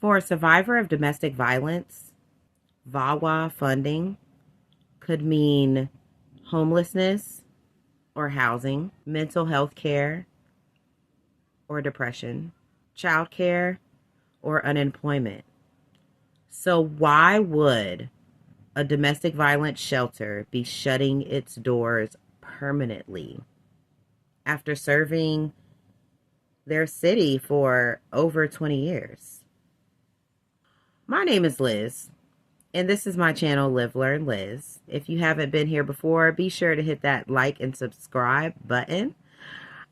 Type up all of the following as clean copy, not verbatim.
For a survivor of domestic violence, VAWA funding could mean homelessness or housing, mental health care or depression, child care or unemployment. So why would a domestic violence shelter be shutting its doors permanently after serving their city for over 20 years? My name is Liz, and this is my channel, Live, Learn, Liz. If you haven't been here before, be sure to hit that like and subscribe button.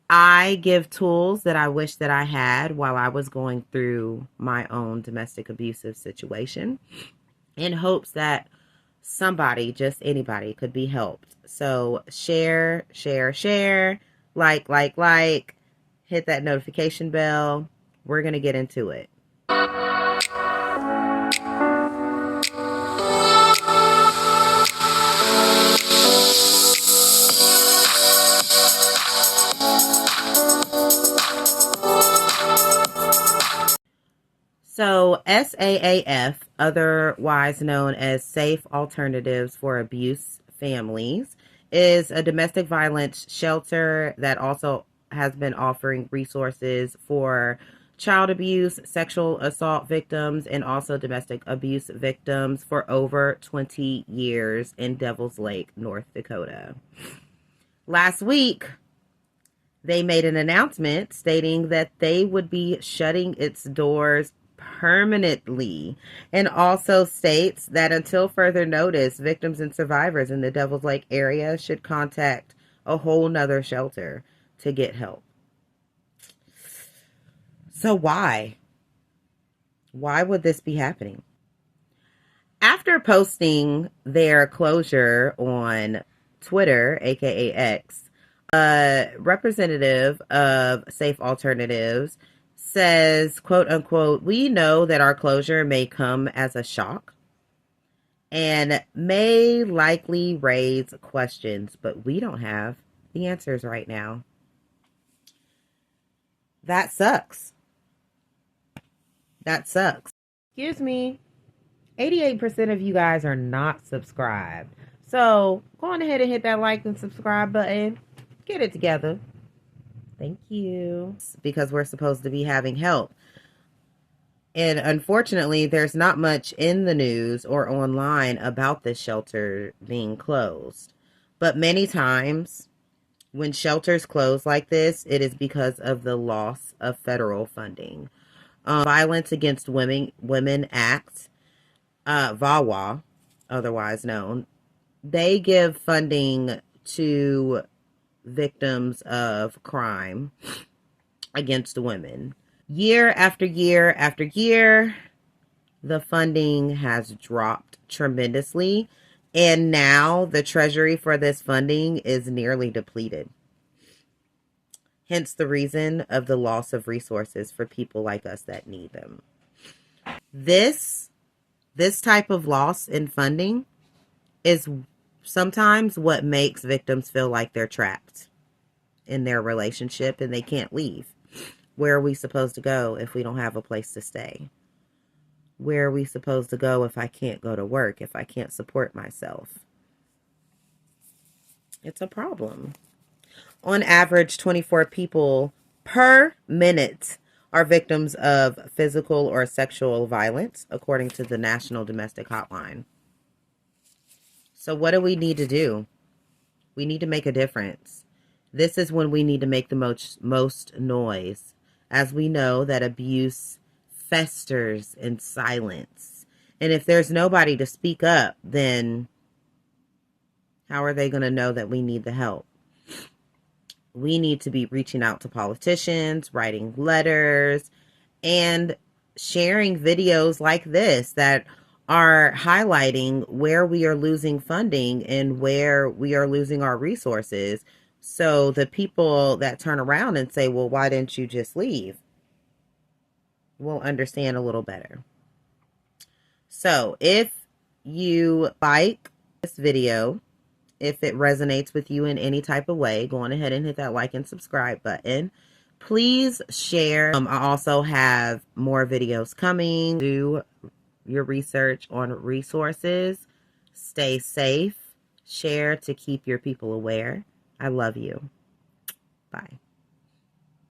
I give tools that I wish that I had while I was going through my own domestic abusive situation in hopes that somebody, just anybody, could be helped. So share, like, hit that notification bell. We're going to get into it. So SAAF, otherwise known as Safe Alternatives for Abuse Families, is a domestic violence shelter that also has been offering resources for child abuse, sexual assault victims, and also domestic abuse victims for over 20 years in Devils Lake, North Dakota. Last week, they made an announcement stating that they would be shutting its doors permanently, and also states that until further notice, victims and survivors in the Devils Lake area should contact a whole nother shelter to get help. So why would this be happening? After posting their closure on Twitter, aka X, a representative of Safe Alternatives says, quote unquote, "We know that our closure may come as a shock and may likely raise questions, but we don't have the answers right now." That sucks. That sucks. Excuse me. 88% of you guys are not subscribed. So go on ahead and hit that like and subscribe button. Get it together. Thank you. Because we're supposed to be having help. And unfortunately, there's not much in the news or online about this shelter being closed. But many times when shelters close like this, it is because of the loss of federal funding. Violence Against Women Act, VAWA, otherwise known, they give funding to victims of crime against women. Year after year after year, the funding has dropped tremendously, and now the treasury for this funding is nearly depleted. Hence the reason of the loss of resources for people like us that need them. This type of loss in funding is sometimes what makes victims feel like they're trapped in their relationship and they can't leave. Where are we supposed to go if we don't have a place to stay? Where are we supposed to go if I can't go to work, if I can't support myself? It's a problem. On average, 24 people per minute are victims of physical or sexual violence, according to the National Domestic Hotline. So what do we need to do? We need to make a difference. This is when we need to make the most noise, as we know that abuse festers in silence. And if there's nobody to speak up, then how are they going to know that we need the help? We need to be reaching out to politicians, writing letters, and sharing videos like this that are highlighting where we are losing funding and where we are losing our resources. So the people that turn around and say, well, why didn't you just leave? Will understand a little better. So if you like this video, if it resonates with you in any type of way, go on ahead and hit that like and subscribe button. Please share. I also have more videos coming. Do your research on resources. Stay safe. Share to keep your people aware. I love you. Bye.